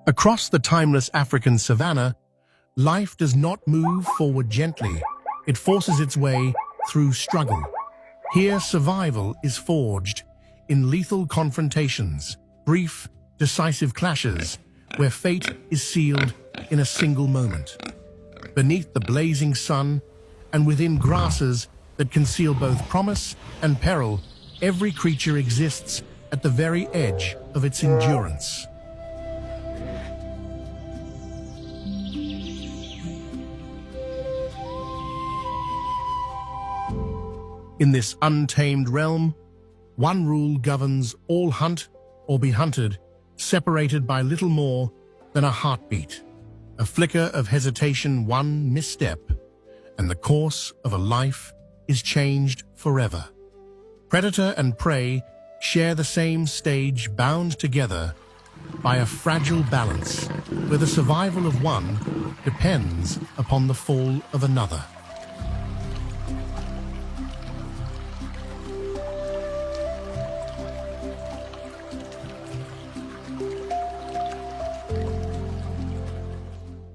Across the timeless African savanna, life does not move forward gently. It forces its way through struggle. Here, survival is forged in lethal confrontations, brief, decisive clashes, where fate is sealed in a single moment. Beneath the blazing sun and within grasses that conceal both promise and peril, every creature exists at the very edge of its endurance. In this untamed realm, one rule governs all: hunt or be hunted, separated by little more than a heartbeat. A flicker of hesitation, one misstep, and the course of a life is changed forever. Predator and prey share the same stage, bound together by a fragile balance, where the survival of one depends upon the fall of another.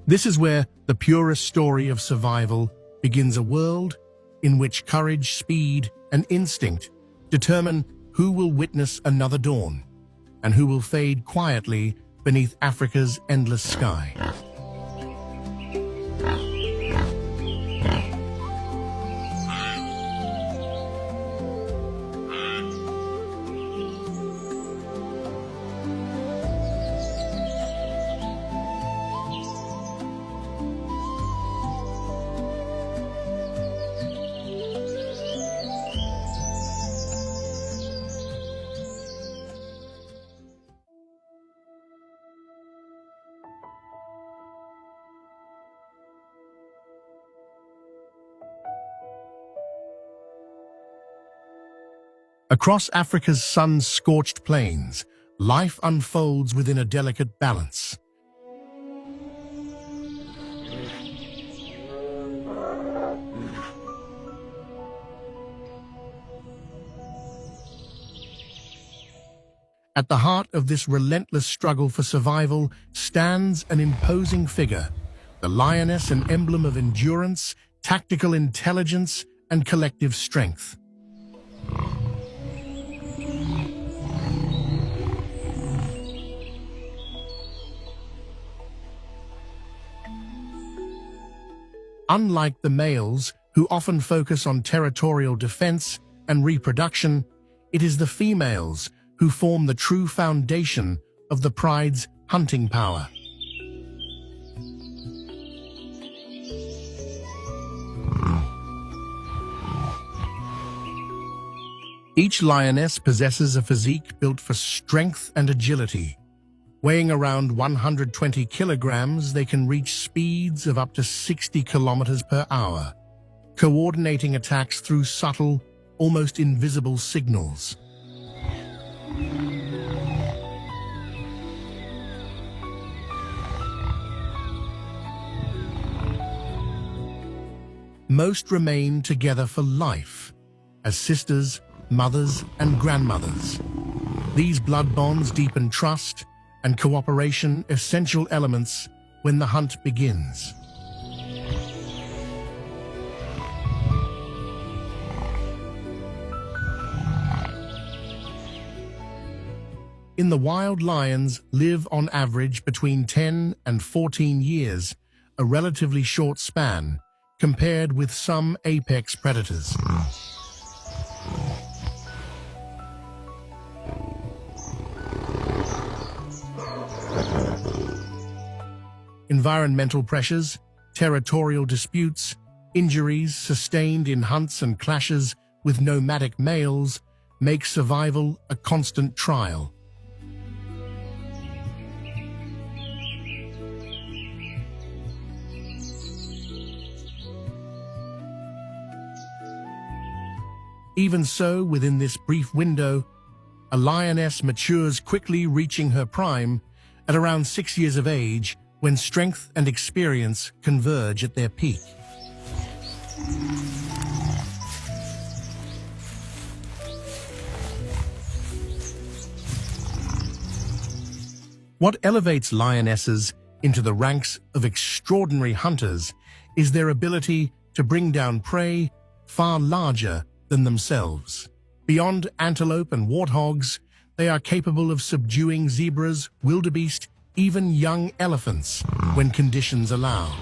This is where the purest story of survival begins, a world in which courage, speed, and instinct determine who will witness another dawn and who will fade quietly beneath Africa's endless sky. Across Africa's sun-scorched plains, life unfolds within a delicate balance. At the heart of this relentless struggle for survival stands an imposing figure, the lioness, an emblem of endurance, tactical intelligence, and collective strength. Unlike the males, who often focus on territorial defense and reproduction, it is the females who form the true foundation of the pride's hunting power. Each lioness possesses a physique built for strength and agility. Weighing around 120 kilograms, they can reach speeds of up to 60 kilometers per hour, coordinating attacks through subtle, almost invisible signals. Most remain together for life, as sisters, mothers, and grandmothers. These blood bonds deepen trust and cooperation, essential elements when the hunt begins. In the wild, lions live on average between 10 and 14 years, a relatively short span compared with some apex predators. Environmental pressures, territorial disputes, injuries sustained in hunts and clashes with nomadic males make survival a constant trial. Even so, within this brief window, a lioness matures quickly, reaching her prime at around 6 years of age, when strength and experience converge at their peak. What elevates lionesses into the ranks of extraordinary hunters is their ability to bring down prey far larger than themselves. Beyond antelope and warthogs, they are capable of subduing zebras, wildebeest, even young elephants when conditions allow.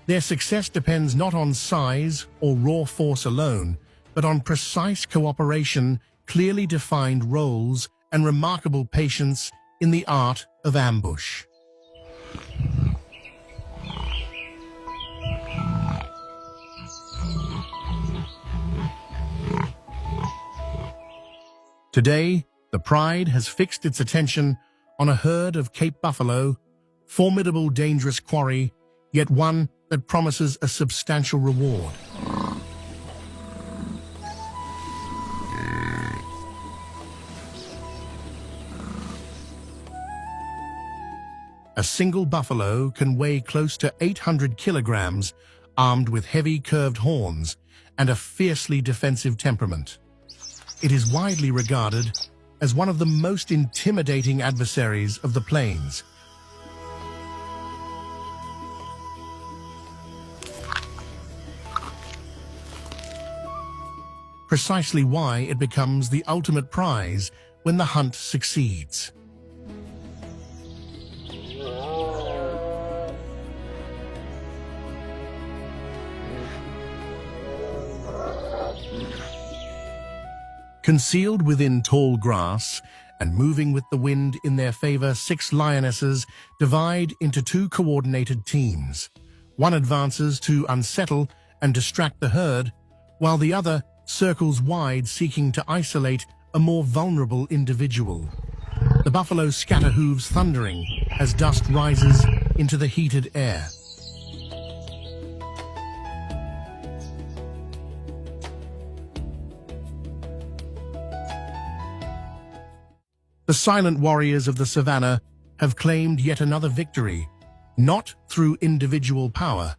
Their success depends not on size or raw force alone, but on precise cooperation, clearly defined roles, and remarkable patience in the art of ambush. Today, the pride has fixed its attention on a herd of Cape buffalo, formidable, dangerous quarry, yet one that promises a substantial reward. A single buffalo can weigh close to 800 kilograms, armed with heavy curved horns and a fiercely defensive temperament. It is widely regarded as one of the most intimidating adversaries of the plains. Precisely why it becomes the ultimate prize when the hunt succeeds. Concealed within tall grass and moving with the wind in their favor, 6 lionesses divide into 2 coordinated teams. One advances to unsettle and distract the herd, while the other circles wide, seeking to isolate a more vulnerable individual. The buffalo scatter hooves thundering as dust rises into the heated air. The silent warriors of the savannah have claimed yet another victory, not through individual power,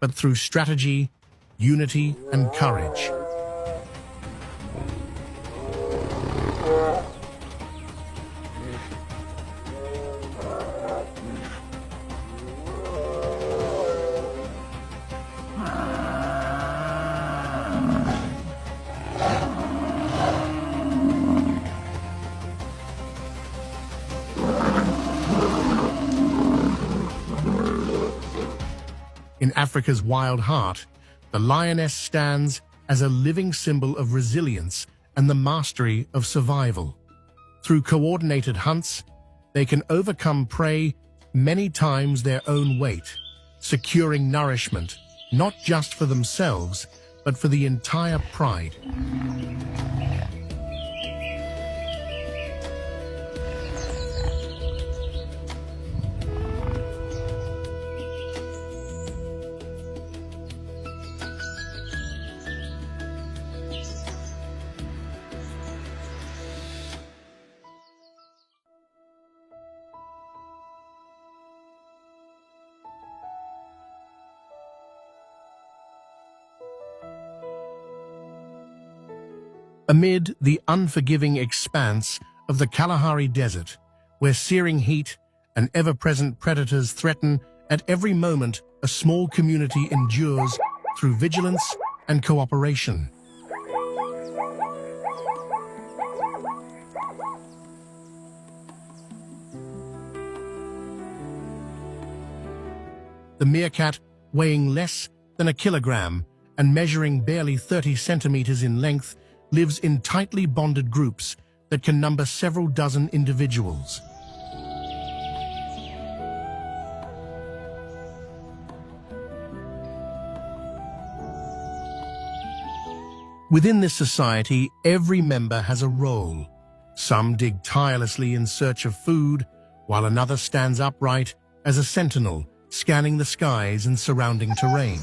but through strategy, unity, and courage. In Africa's wild heart, the lioness stands as a living symbol of resilience and the mastery of survival. Through coordinated hunts, they can overcome prey many times their own weight, securing nourishment not just for themselves, but for the entire pride. Amid the unforgiving expanse of the Kalahari Desert, where searing heat and ever-present predators threaten at every moment, a small community endures through vigilance and cooperation. The meerkat, weighing less than a kilogram and measuring barely 30 centimeters in length, lives in tightly bonded groups that can number several dozen individuals. Within this society, every member has a role. Some dig tirelessly in search of food, while another stands upright as a sentinel, scanning the skies and surrounding terrain.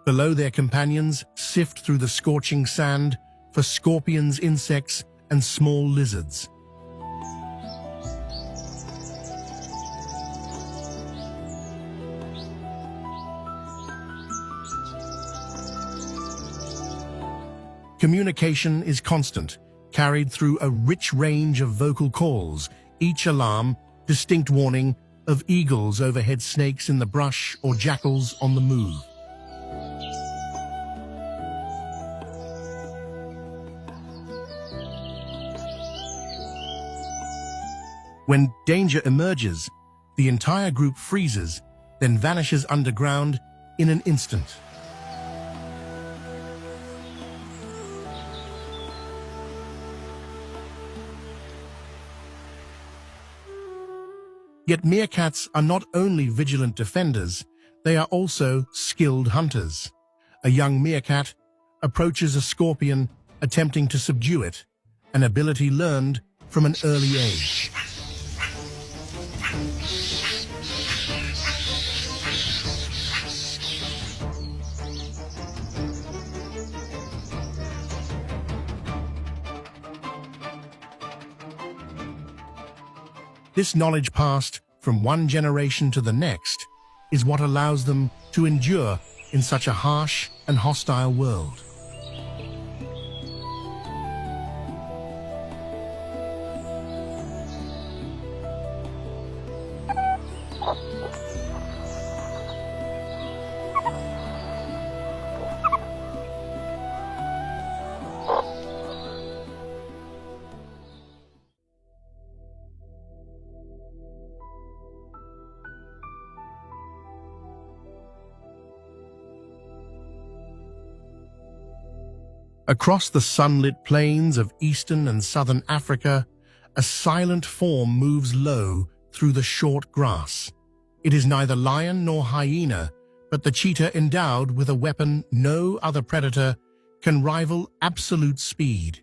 Below, their companions sift through the scorching sand for scorpions, insects, and small lizards. Communication is constant, carried through a rich range of vocal calls, each alarm distinct warning of eagles overhead, snakes in the brush, or jackals on the move. When danger emerges, the entire group freezes, then vanishes underground in an instant. Yet meerkats are not only vigilant defenders, they are also skilled hunters. A young meerkat approaches a scorpion, attempting to subdue it, an ability learned from an early age. This knowledge passed from one generation to the next is what allows them to endure in such a harsh and hostile world. Across the sunlit plains of eastern and southern Africa, a silent form moves low through the short grass. It is neither lion nor hyena, but the cheetah endowed with a weapon no other predator can rival: absolute speed.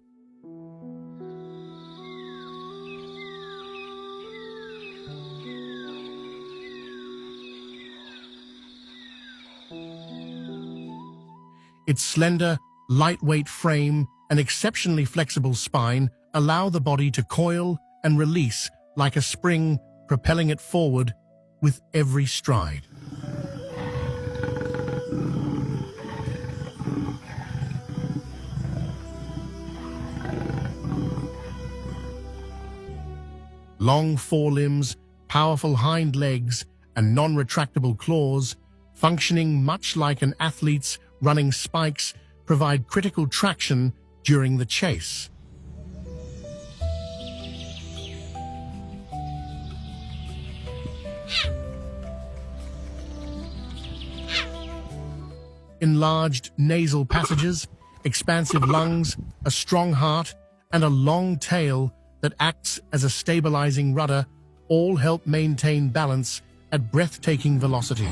Its slender, lightweight frame and exceptionally flexible spine allow the body to coil and release like a spring, propelling it forward with every stride. Long forelimbs, powerful hind legs, and non-retractable claws, functioning much like an athlete's running spikes, provide critical traction during the chase. Enlarged nasal passages, expansive lungs, a strong heart, and a long tail that acts as a stabilizing rudder all help maintain balance at breathtaking velocity.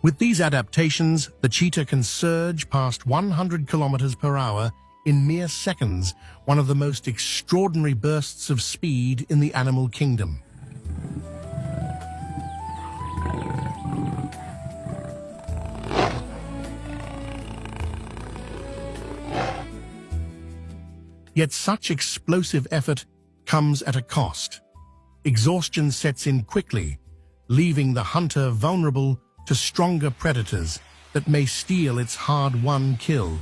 With these adaptations, the cheetah can surge past 100 kilometers per hour in mere seconds, one of the most extraordinary bursts of speed in the animal kingdom. Yet such explosive effort comes at a cost. Exhaustion sets in quickly, leaving the hunter vulnerable to stronger predators that may steal its hard-won kill.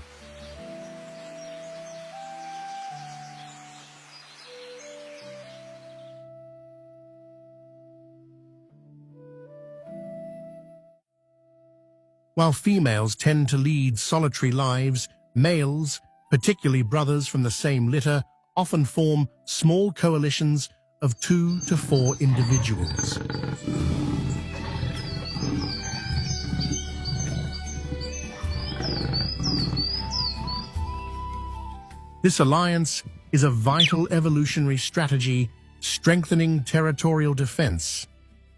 While females tend to lead solitary lives, males, particularly brothers from the same litter, often form small coalitions of 2 to 4 individuals. This alliance is a vital evolutionary strategy, strengthening territorial defense,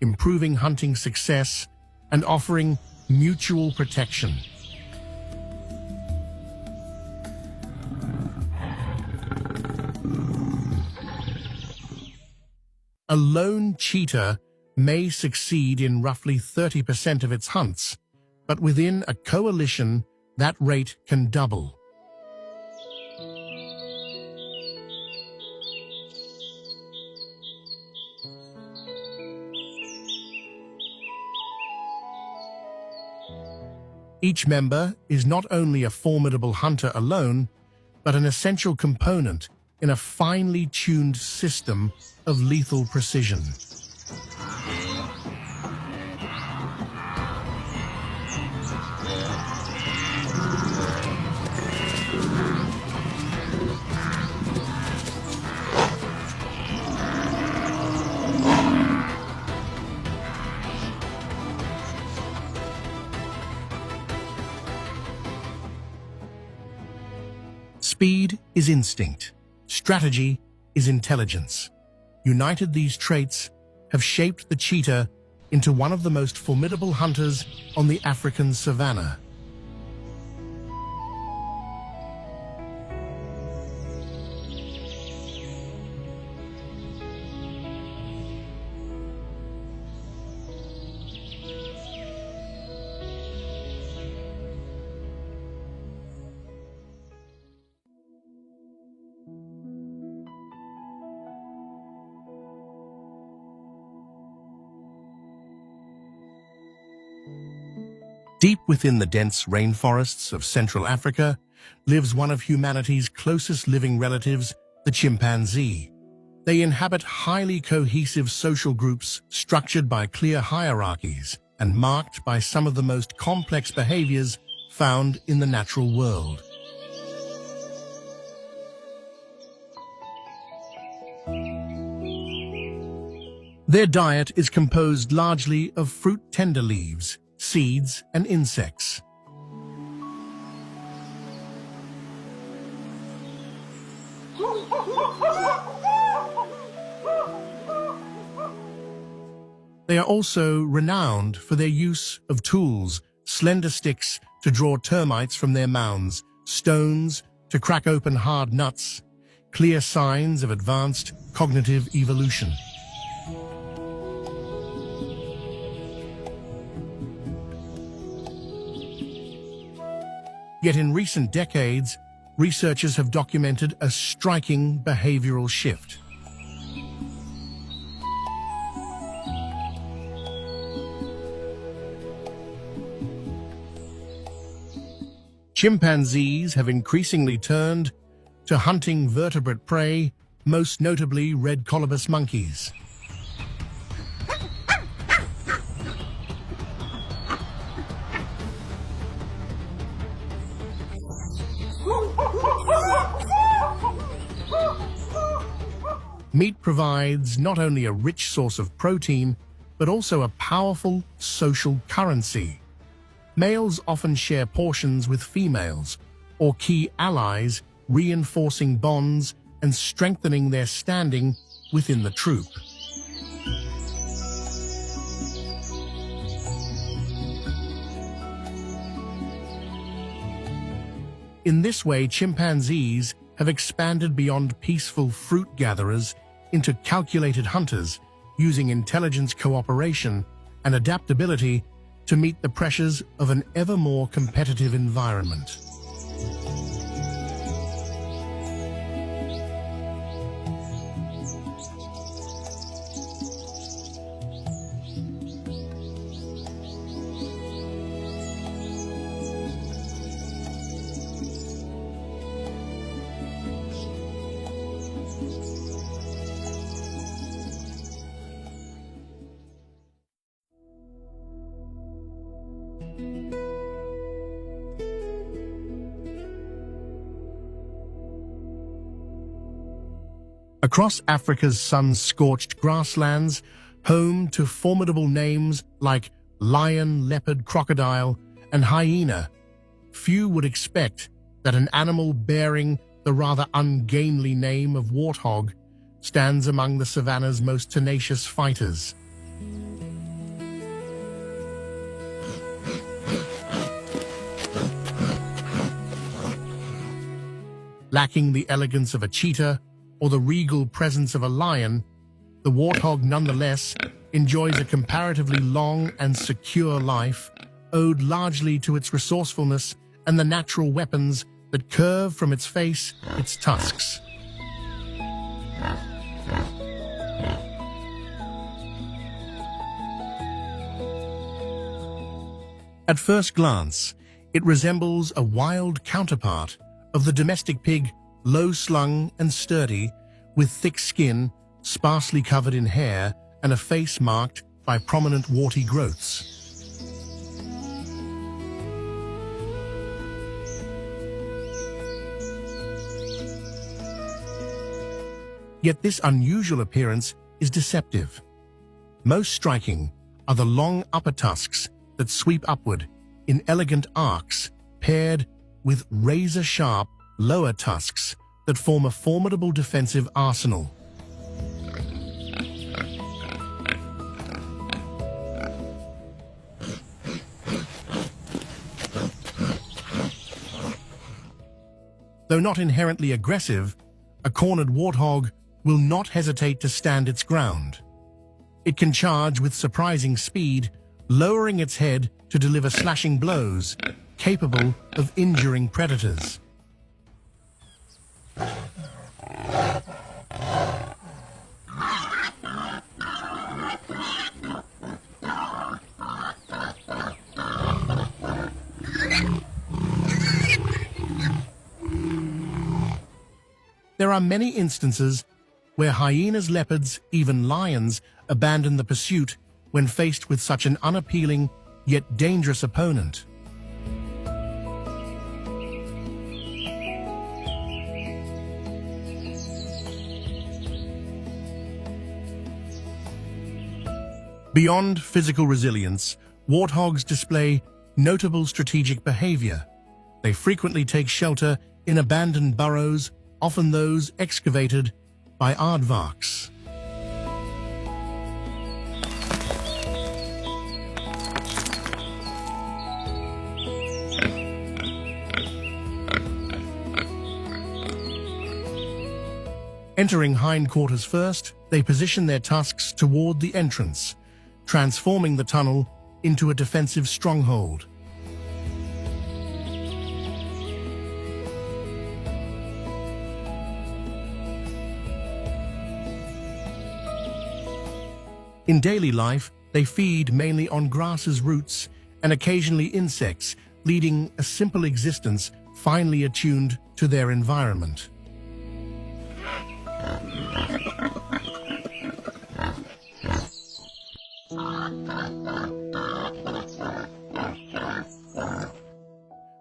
improving hunting success, and offering mutual protection. A lone cheetah may succeed in roughly 30% of its hunts, but within a coalition, that rate can double. Each member is not only a formidable hunter alone, but an essential component in a finely tuned system of lethal precision. Speed is instinct. Strategy is intelligence. United, these traits have shaped the cheetah into one of the most formidable hunters on the African savanna. Deep within the dense rainforests of Central Africa lives one of humanity's closest living relatives, the chimpanzee. They inhabit highly cohesive social groups structured by clear hierarchies and marked by some of the most complex behaviors found in the natural world. Their diet is composed largely of fruit tender leaves, seeds, and insects. They are also renowned for their use of tools, slender sticks to draw termites from their mounds, stones to crack open hard nuts, clear signs of advanced cognitive evolution. Yet in recent decades, researchers have documented a striking behavioral shift. Chimpanzees have increasingly turned to hunting vertebrate prey, most notably red colobus monkeys. Meat provides not only a rich source of protein, but also a powerful social currency. Males often share portions with females or key allies, reinforcing bonds and strengthening their standing within the troop. In this way, chimpanzees have expanded beyond peaceful fruit gatherers into calculated hunters, using intelligence, cooperation, and adaptability to meet the pressures of an ever more competitive environment. Across Africa's sun-scorched grasslands, home to formidable names like lion, leopard, crocodile, and hyena, few would expect that an animal bearing the rather ungainly name of warthog stands among the savanna's most tenacious fighters. Lacking the elegance of a cheetah or the regal presence of a lion, the warthog nonetheless enjoys a comparatively long and secure life, owed largely to its resourcefulness and the natural weapons that curve from its face, its tusks. At first glance, it resembles a wild counterpart of the domestic pig, low-slung and sturdy, with thick skin, sparsely covered in hair, and a face marked by prominent warty growths. Yet this unusual appearance is deceptive. Most striking are the long upper tusks that sweep upward in elegant arcs, paired with razor-sharp lower tusks that form a formidable defensive arsenal. Though not inherently aggressive, a cornered warthog will not hesitate to stand its ground. It can charge with surprising speed, lowering its head to deliver slashing blows, capable of injuring predators. There are many instances where hyenas, leopards, even lions abandon the pursuit when faced with such an unappealing yet dangerous opponent. Beyond physical resilience, warthogs display notable strategic behavior. They frequently take shelter in abandoned burrows, often those excavated by aardvarks. Entering hindquarters first, they position their tusks toward the entrance, transforming the tunnel into a defensive stronghold. In daily life, they feed mainly on grasses, roots, and occasionally insects, leading a simple existence finely attuned to their environment.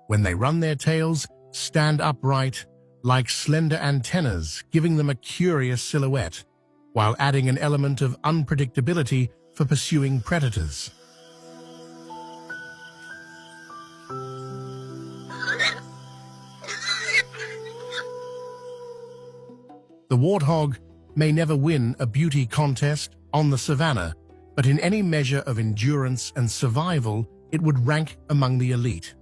When they run, their tails stand upright like slender antennas, giving them a curious silhouette, while adding an element of unpredictability for pursuing predators. The warthog may never win a beauty contest on the savanna, but in any measure of endurance and survival, it would rank among the elite.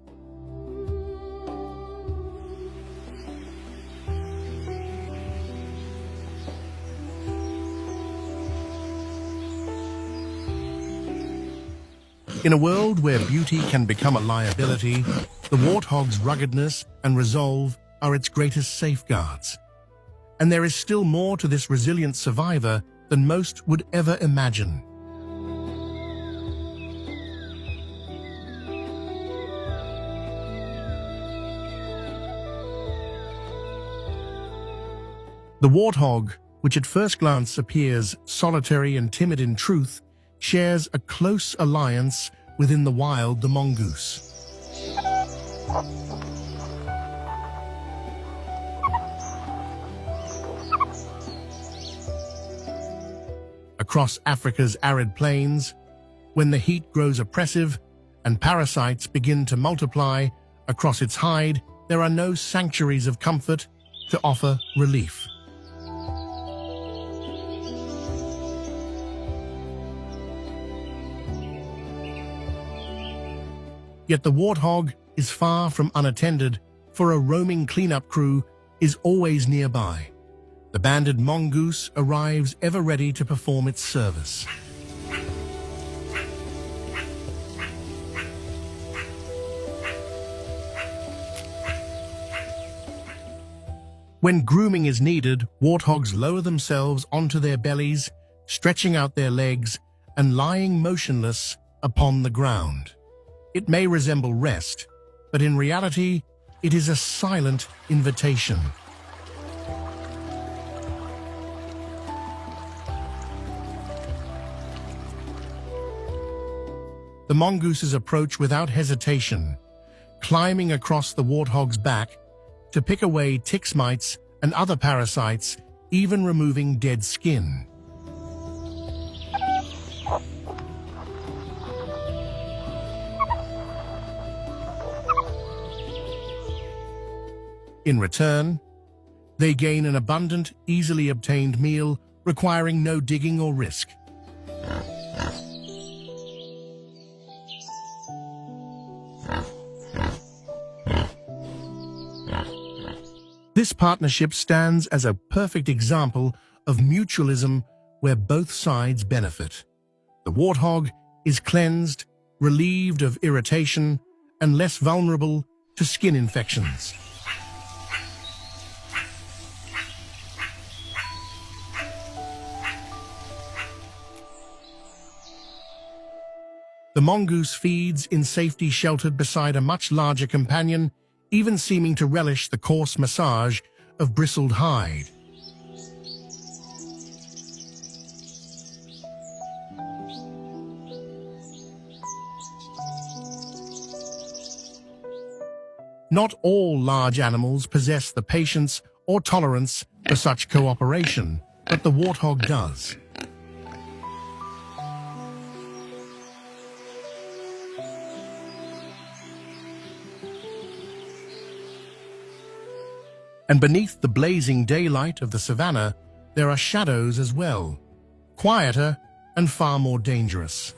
In a world where beauty can become a liability, the warthog's ruggedness and resolve are its greatest safeguards. And there is still more to this resilient survivor than most would ever imagine. The warthog, which at first glance appears solitary and timid in truth, shares a close alliance within the wild, the mongoose. across Africa's arid plains, when the heat grows oppressive and parasites begin to multiply across its hide, there are no sanctuaries of comfort to offer relief. Yet the warthog is far from unattended, for a roaming cleanup crew is always nearby. The banded mongoose arrives ever ready to perform its service. When grooming is needed, warthogs lower themselves onto their bellies, stretching out their legs and lying motionless upon the ground. It may resemble rest, but in reality, it is a silent invitation. The mongooses approach without hesitation, climbing across the warthog's back to pick away tick mites and other parasites, even removing dead skin. In return, they gain an abundant, easily obtained meal, requiring no digging or risk. This partnership stands as a perfect example of mutualism where both sides benefit. The warthog is cleansed, relieved of irritation, and less vulnerable to skin infections. The mongoose feeds in safety sheltered beside a much larger companion, even seeming to relish the coarse massage of bristled hide. Not all large animals possess the patience or tolerance for such cooperation, but the warthog does. And beneath the blazing daylight of the savannah, there are shadows as well, quieter and far more dangerous.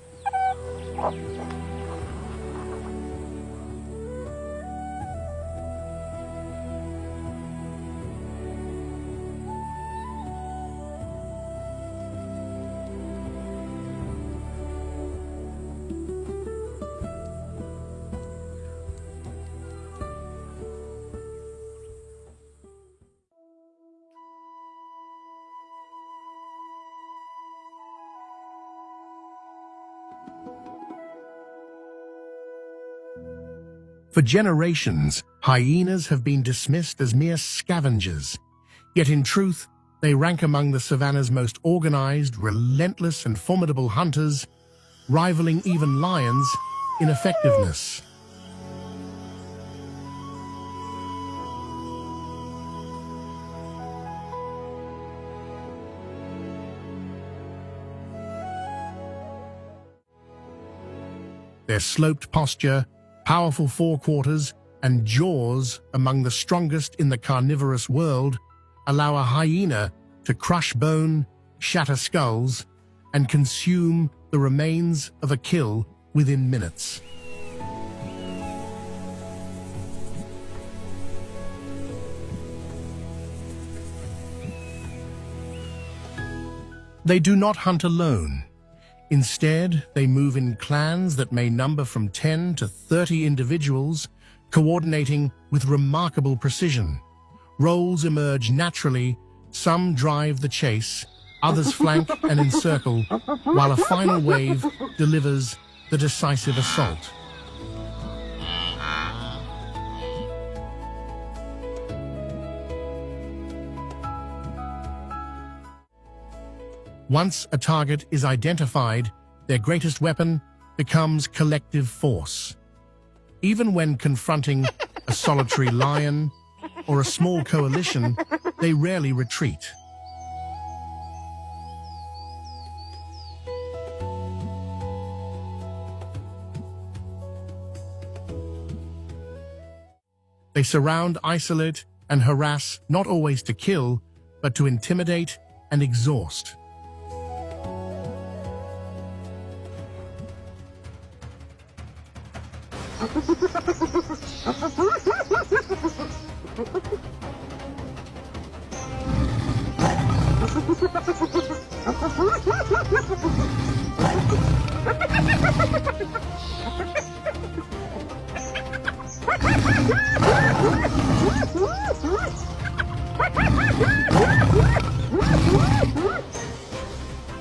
For generations, hyenas have been dismissed as mere scavengers. Yet in truth, they rank among the savannah's most organized, relentless, and formidable hunters, rivaling even lions in effectiveness. Their sloped posture, powerful forequarters, and jaws, among the strongest in the carnivorous world, allow a hyena to crush bone, shatter skulls, and consume the remains of a kill within minutes. They do not hunt alone. Instead, they move in clans that may number from 10 to 30 individuals, coordinating with remarkable precision. Roles emerge naturally, some drive the chase, others flank and encircle, while a final wave delivers the decisive assault. Once a target is identified, their greatest weapon becomes collective force. Even when confronting a solitary lion or a small coalition, they rarely retreat. They surround, isolate, and harass, not always to kill, but to intimidate and exhaust.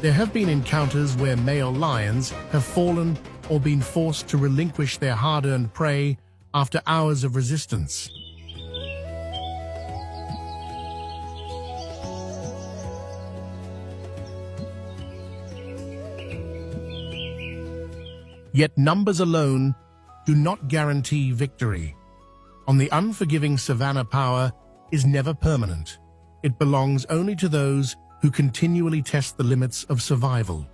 There have been encounters where male lions have fallen or been forced to relinquish their hard-earned prey after hours of resistance. Yet numbers alone do not guarantee victory. On the unforgiving savanna, power is never permanent. It belongs only to those who continually test the limits of survival.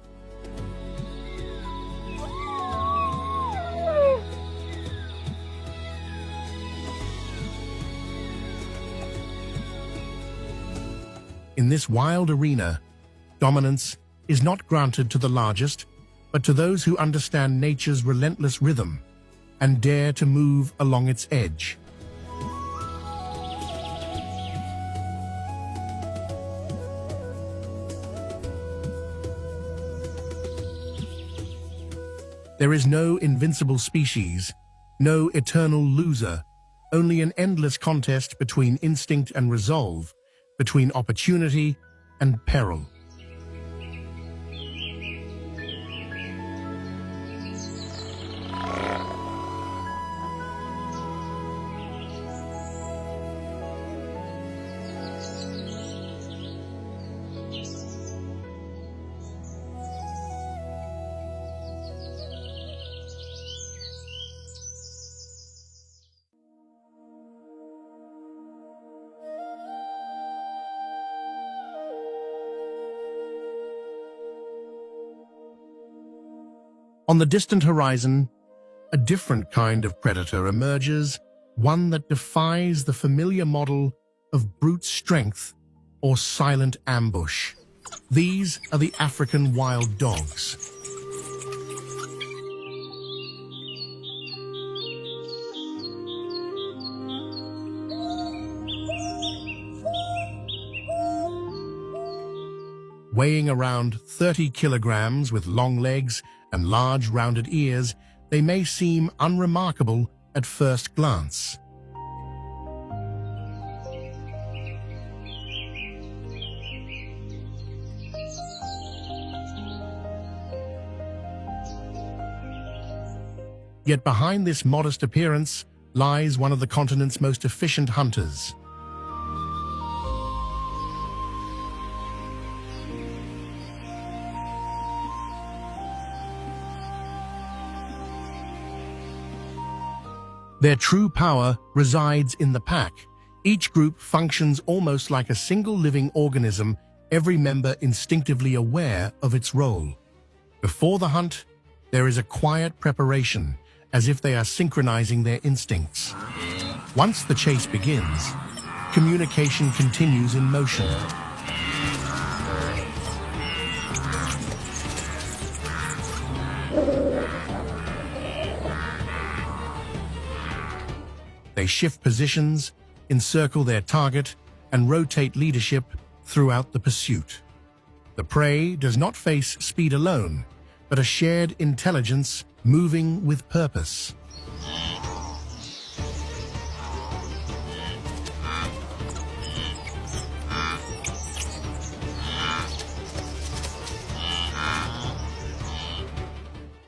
In this wild arena, dominance is not granted to the largest, but to those who understand nature's relentless rhythm and dare to move along its edge. There is no invincible species, no eternal loser, only an endless contest between instinct and resolve, between opportunity and peril. On the distant horizon, a different kind of predator emerges, one that defies the familiar model of brute strength or silent ambush. These are the African wild dogs. Weighing around 30 kilograms with long legs and large rounded ears, they may seem unremarkable at first glance. Yet behind this modest appearance lies one of the continent's most efficient hunters. Their true power resides in the pack. Each group functions almost like a single living organism, every member instinctively aware of its role. Before the hunt, there is a quiet preparation, as if they are synchronizing their instincts. Once the chase begins, communication continues in motion. They shift positions, encircle their target, and rotate leadership throughout the pursuit. The prey does not face speed alone, but a shared intelligence moving with purpose.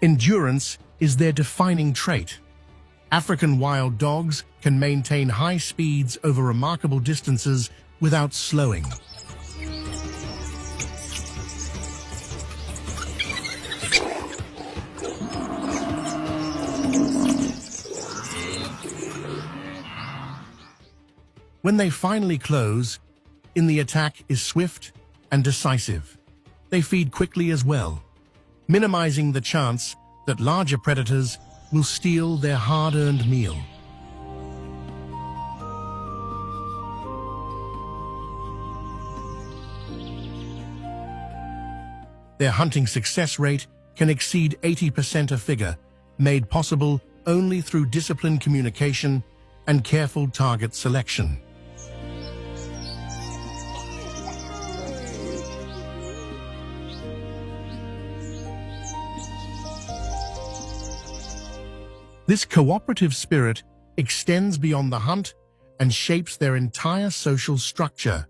Endurance is their defining trait. African wild dogs can maintain high speeds over remarkable distances without slowing. When they finally close, the attack is swift and decisive. They feed quickly as well, minimizing the chance that larger predators will steal their hard-earned meal. Their hunting success rate can exceed 80%, a figure made possible only through disciplined communication and careful target selection. This cooperative spirit extends beyond the hunt and shapes their entire social structure.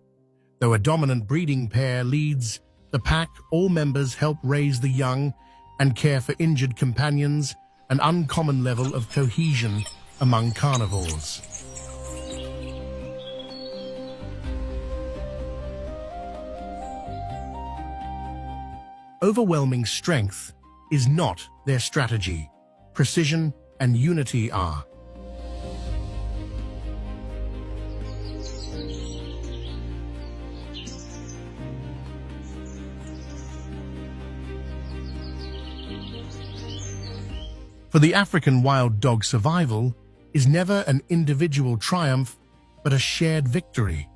Though a dominant breeding pair leads the pack, all members help raise the young and care for injured companions, an uncommon level of cohesion among carnivores. Overwhelming strength is not their strategy. Precision and unity are. For the African wild dog, survival is never an individual triumph, but a shared victory.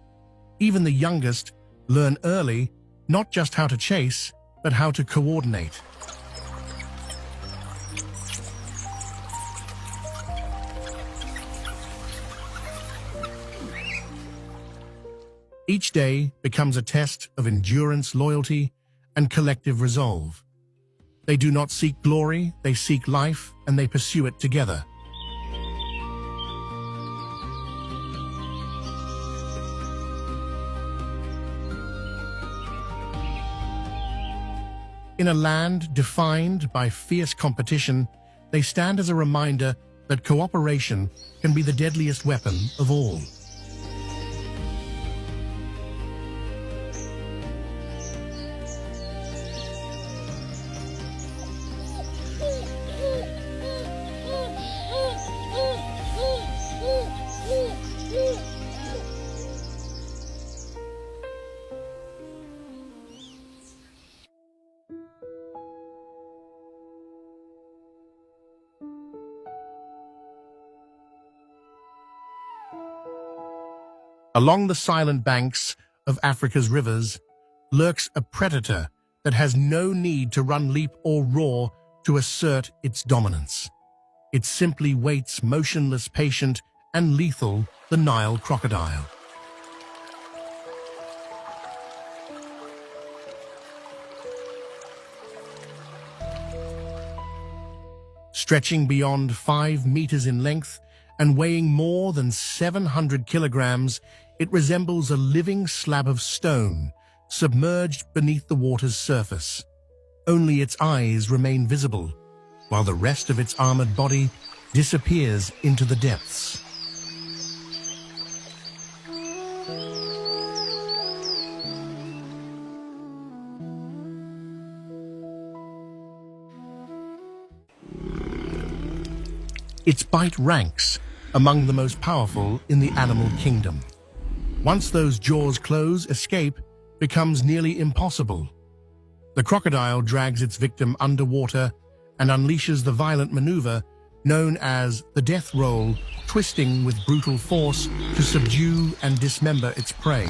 Even the youngest learn early not just how to chase, but how to coordinate. Each day becomes a test of endurance, loyalty, and collective resolve. They do not seek glory, they seek life, and they pursue it together. In a land defined by fierce competition, they stand as a reminder that cooperation can be the deadliest weapon of all. Along the silent banks of Africa's rivers lurks a predator that has no need to run, leap, or roar to assert its dominance. It simply waits, motionless, patient, and lethal, the Nile crocodile. Stretching beyond 5 meters in length and weighing more than 700 kilograms, it resembles a living slab of stone, submerged beneath the water's surface. Only its eyes remain visible, while the rest of its armored body disappears into the depths. Its bite ranks among the most powerful in the animal kingdom. Once those jaws close, escape becomes nearly impossible. The crocodile drags its victim underwater and unleashes the violent maneuver known as the death roll, twisting with brutal force to subdue and dismember its prey.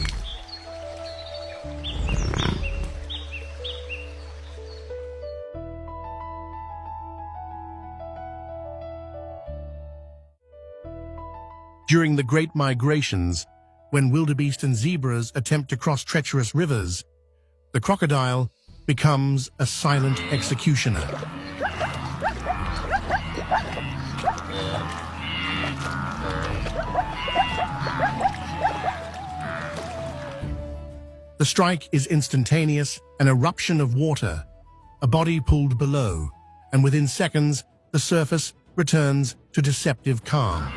During the Great Migrations, when wildebeest and zebras attempt to cross treacherous rivers, the crocodile becomes a silent executioner. The strike is instantaneous, an eruption of water, a body pulled below, and within seconds, the surface returns to deceptive calm.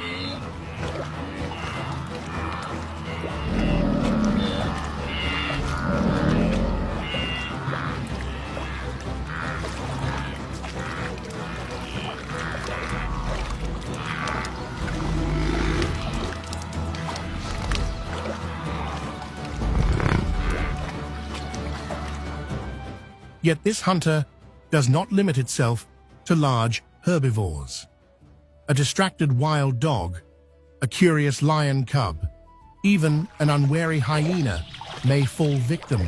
Yet this hunter does not limit itself to large herbivores. A distracted wild dog, a curious lion cub, even an unwary hyena may fall victim.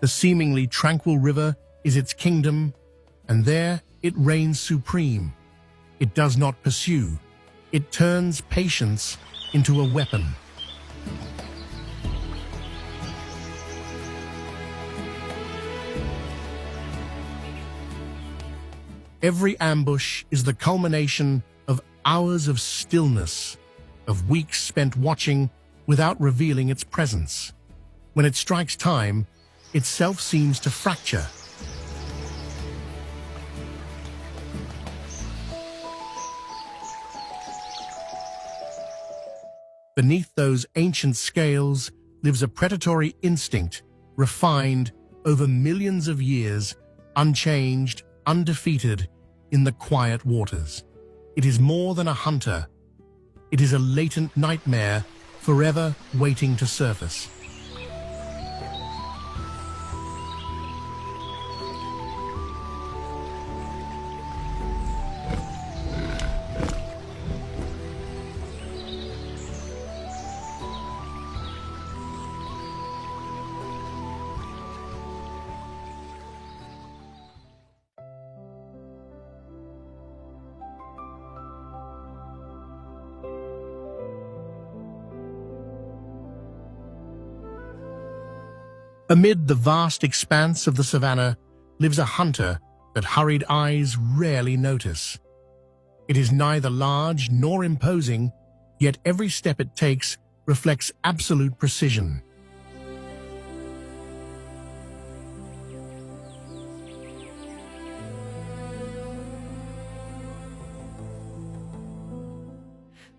The seemingly tranquil river is its kingdom, and there it reigns supreme. It does not pursue. It turns patience into a weapon. Every ambush is the culmination of hours of stillness, of weeks spent watching without revealing its presence. When it strikes time, itself seems to fracture. Beneath those ancient scales lives a predatory instinct, refined over millions of years, unchanged, undefeated in the quiet waters. It is more than a hunter. It is a latent nightmare, forever waiting to surface. Amid the vast expanse of the savannah lives a hunter that hurried eyes rarely notice. It is neither large nor imposing, yet every step it takes reflects absolute precision.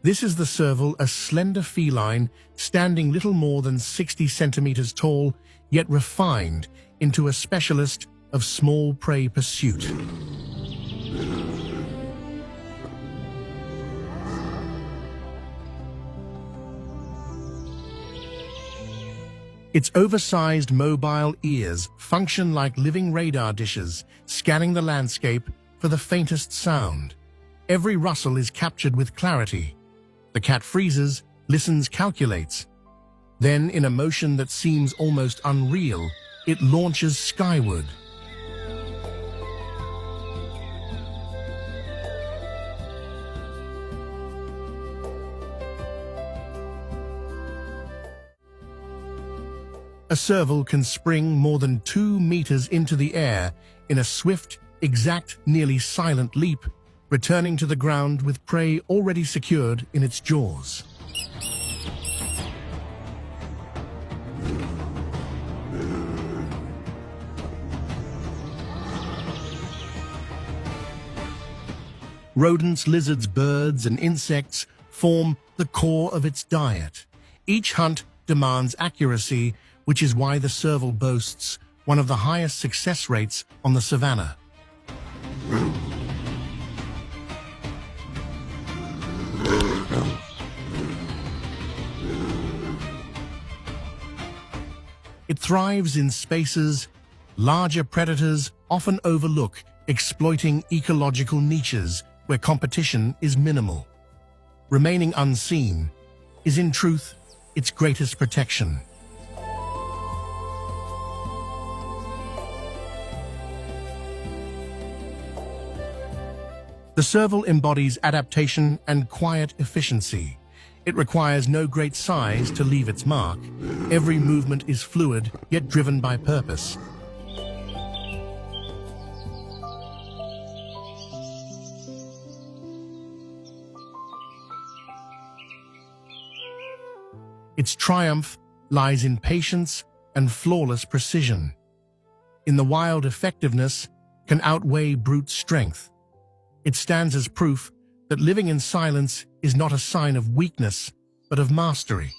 This is the serval, a slender feline standing little more than 60 centimeters tall, yet refined into a specialist of small prey pursuit. Its oversized mobile ears function like living radar dishes, scanning the landscape for the faintest sound. Every rustle is captured with clarity. The cat freezes, listens, calculates. Then, in a motion that seems almost unreal, it launches skyward. A serval can spring more than 2 meters into the air in a swift, exact, nearly silent leap, returning to the ground with prey already secured in its jaws. Rodents, lizards, birds, and insects form the core of its diet. Each hunt demands accuracy, which is why the serval boasts one of the highest success rates on the savannah. It thrives in spaces larger predators often overlook, exploiting ecological niches where competition is minimal. Remaining unseen is in truth its greatest protection. The serval embodies adaptation and quiet efficiency. It requires no great size to leave its mark. Every movement is fluid, yet driven by purpose. Its triumph lies in patience and flawless precision. In the wild, effectiveness can outweigh brute strength. It stands as proof that living in silence is not a sign of weakness, but of mastery.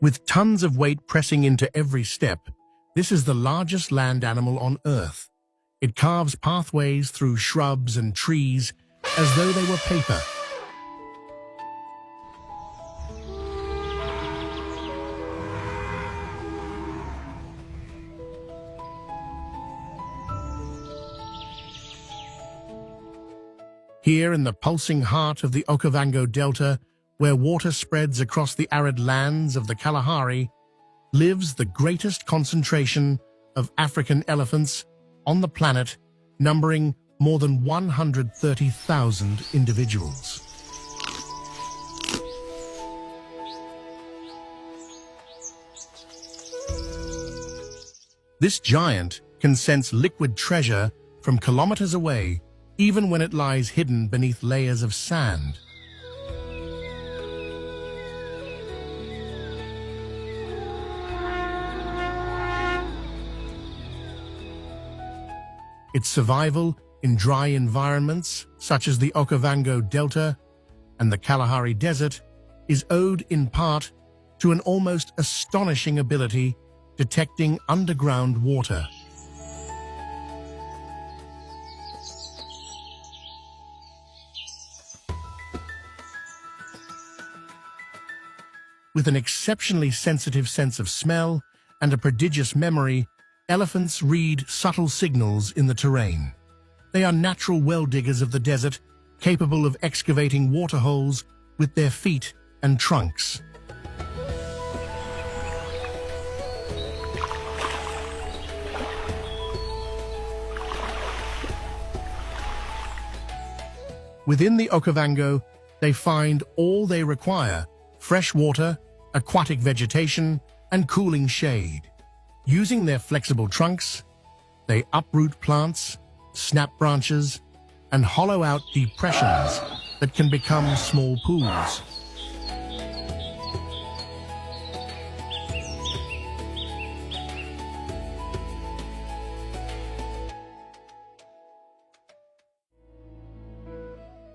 With tons of weight pressing into every step, this is the largest land animal on Earth. It carves pathways through shrubs and trees as though they were paper. Here in the pulsing heart of the Okavango Delta, where water spreads across the arid lands of the Kalahari, lives the greatest concentration of African elephants on the planet, numbering more than 130,000 individuals. This giant can sense liquid treasure from kilometers away, even when it lies hidden beneath layers of sand. Its survival in dry environments, such as the Okavango Delta and the Kalahari Desert, is owed in part to an almost astonishing ability detecting underground water. With an exceptionally sensitive sense of smell and a prodigious memory, elephants read subtle signals in the terrain. They are natural well diggers of the desert, capable of excavating water holes with their feet and trunks. Within the Okavango, they find all they require: fresh water, aquatic vegetation, and cooling shade. Using their flexible trunks, they uproot plants, snap branches, and hollow out depressions that can become small pools.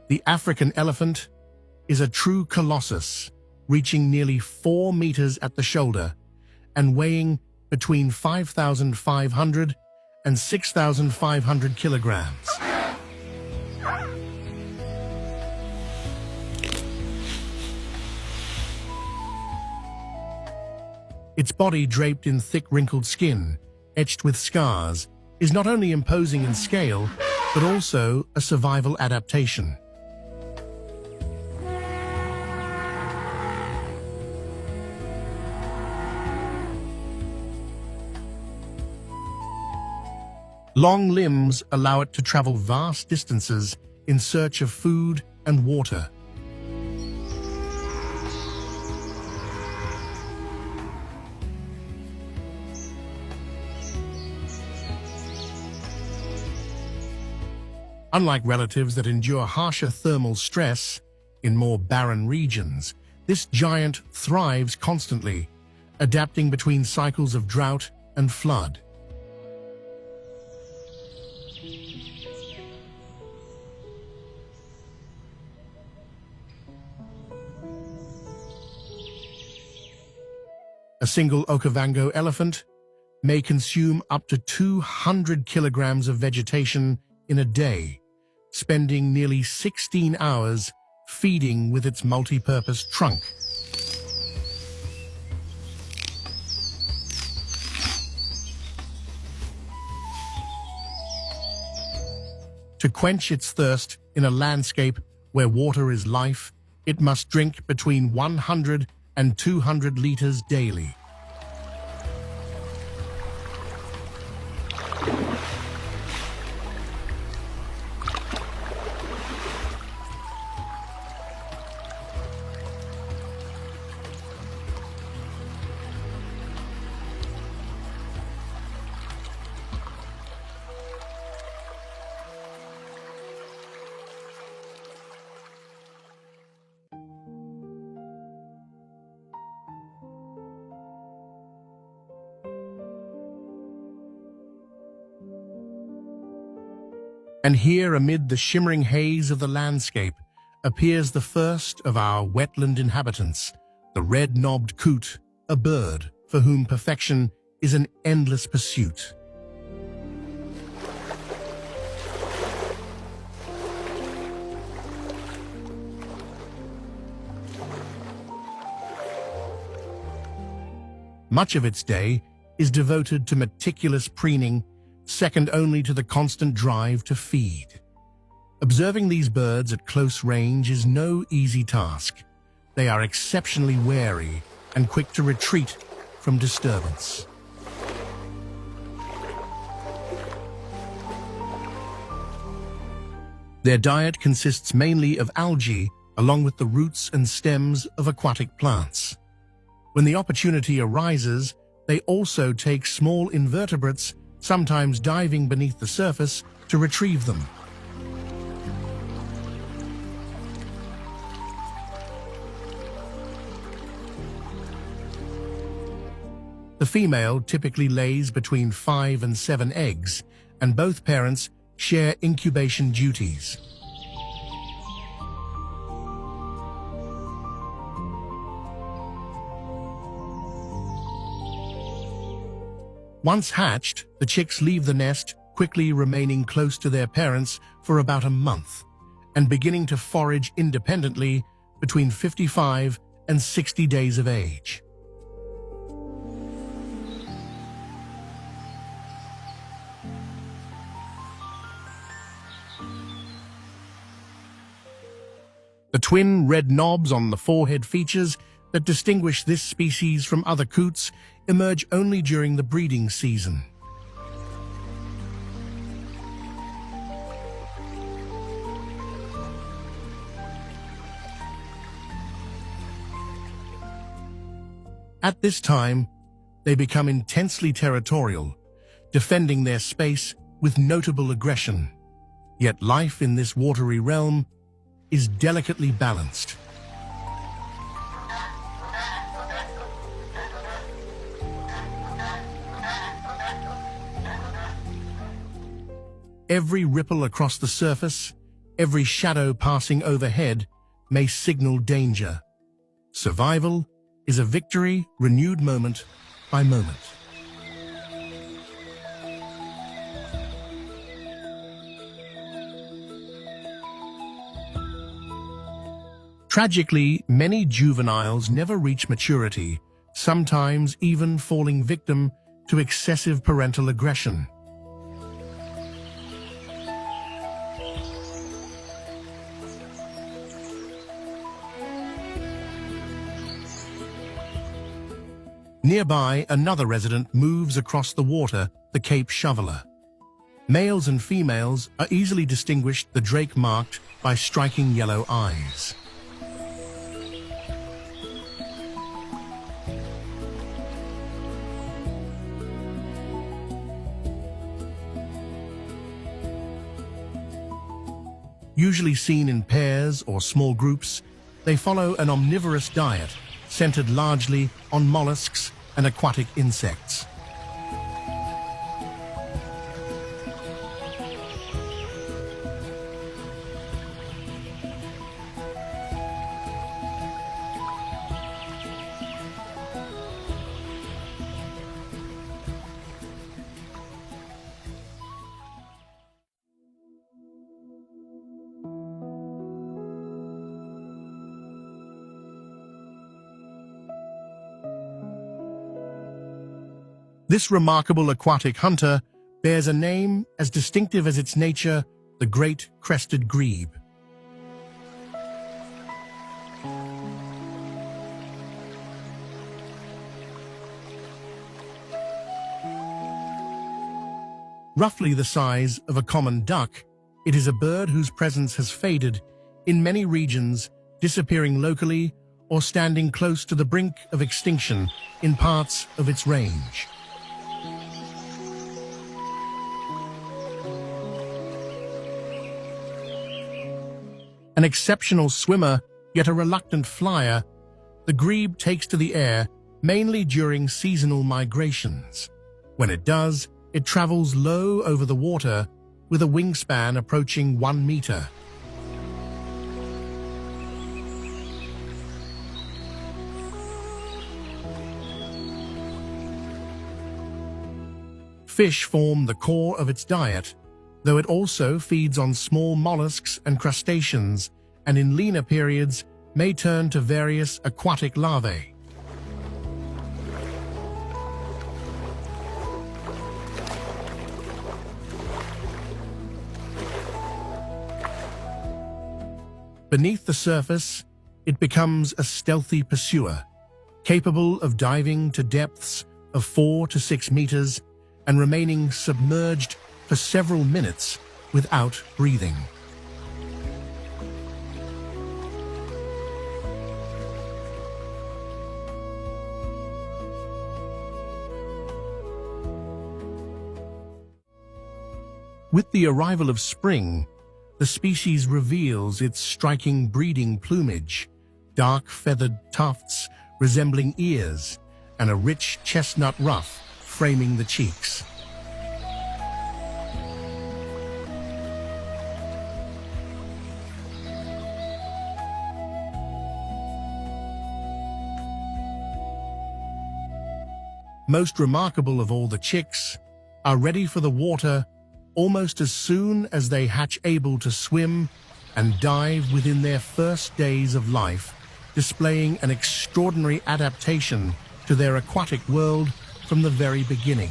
The African elephant is a true colossus, reaching nearly 4 meters at the shoulder and weighing between 5,500 and 6,500 kilograms. Its body, draped in thick wrinkled skin, etched with scars, is not only imposing in scale, but also a survival adaptation. Long limbs allow it to travel vast distances in search of food and water. Unlike relatives that endure harsher thermal stress in more barren regions, this giant thrives constantly, adapting between cycles of drought and flood. A single Okavango elephant may consume up to 200 kilograms of vegetation in a day, spending nearly 16 hours feeding with its multi-purpose trunk. To quench its thirst in a landscape where water is life, it must drink between 100 and 200 liters daily. And here, amid the shimmering haze of the landscape, appears the first of our wetland inhabitants, the red-knobbed coot, a bird for whom perfection is an endless pursuit. Much of its day is devoted to meticulous preening, second only to the constant drive to feed. Observing these birds at close range is no easy task. They are exceptionally wary and quick to retreat from disturbance. Their diet consists mainly of algae, along with the roots and stems of aquatic plants. When the opportunity arises, they also take small invertebrates, sometimes diving beneath the surface to retrieve them. The female typically lays between 5 and 7 eggs, and both parents share incubation duties. Once hatched, the chicks leave the nest, quickly remaining close to their parents for about a month, and beginning to forage independently between 55 and 60 days of age. The twin red knobs on the forehead features that distinguish this species from other coots emerge only during the breeding season. At this time, they become intensely territorial, defending their space with notable aggression. Yet life in this watery realm is delicately balanced. Every ripple across the surface, every shadow passing overhead may signal danger. Survival is a victory renewed moment by moment. Tragically, many juveniles never reach maturity, sometimes even falling victim to excessive parental aggression. Nearby, another resident moves across the water, the Cape shoveler. Males and females are easily distinguished, the drake marked by striking yellow eyes. Usually seen in pairs or small groups, they follow an omnivorous diet centered largely on mollusks and aquatic insects. This remarkable aquatic hunter bears a name as distinctive as its nature, the great crested grebe. Roughly the size of a common duck, it is a bird whose presence has faded in many regions, disappearing locally or standing close to the brink of extinction in parts of its range. An exceptional swimmer, yet a reluctant flyer, the grebe takes to the air mainly during seasonal migrations. When it does, it travels low over the water with a wingspan approaching 1 meter. Fish form the core of its diet, though it also feeds on small mollusks and crustaceans, and in leaner periods may turn to various aquatic larvae. Beneath the surface, it becomes a stealthy pursuer, capable of diving to depths of 4 to 6 meters and remaining submerged for several minutes without breathing. With the arrival of spring, the species reveals its striking breeding plumage, dark feathered tufts resembling ears, and a rich chestnut ruff framing the cheeks. Most remarkable of all, the chicks are ready for the water almost as soon as they hatch, able to swim and dive within their first days of life, displaying an extraordinary adaptation to their aquatic world from the very beginning.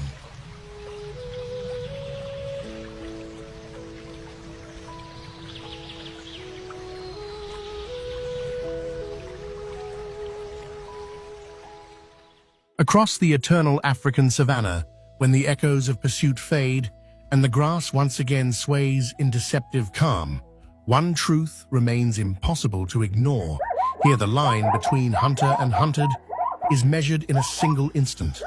Across the eternal African savanna, when the echoes of pursuit fade and the grass once again sways in deceptive calm, one truth remains impossible to ignore. Here the line between hunter and hunted is measured in a single instant.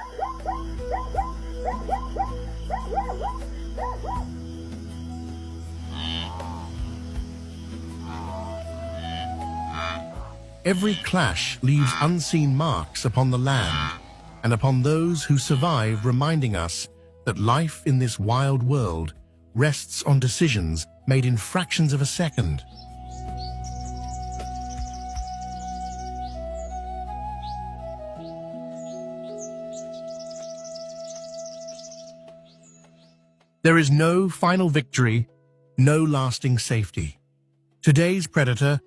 Every clash leaves unseen marks upon the land and upon those who survive, reminding us that life in this wild world rests on decisions made in fractions of a second. There is no final victory, no lasting safety. Today's predator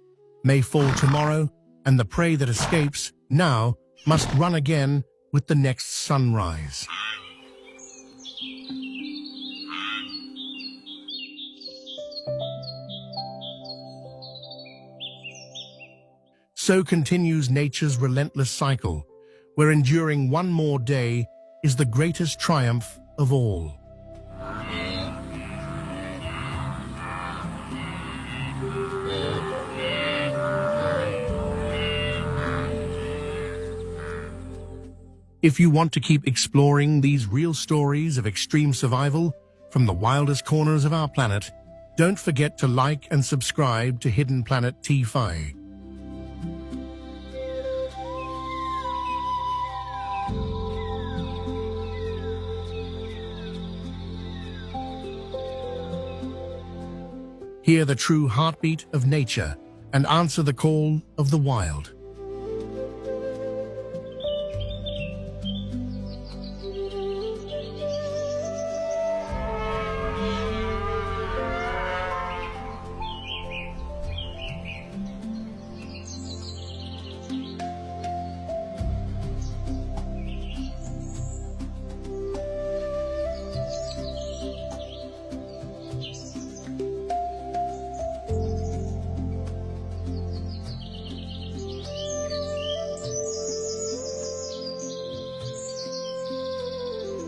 may fall tomorrow, and the prey that escapes now must run again with the next sunrise. So continues nature's relentless cycle, where enduring one more day is the greatest triumph of all. If you want to keep exploring these real stories of extreme survival from the wildest corners of our planet, don't forget to like and subscribe to Hidden Planet T5. Hear the true heartbeat of nature and answer the call of the wild.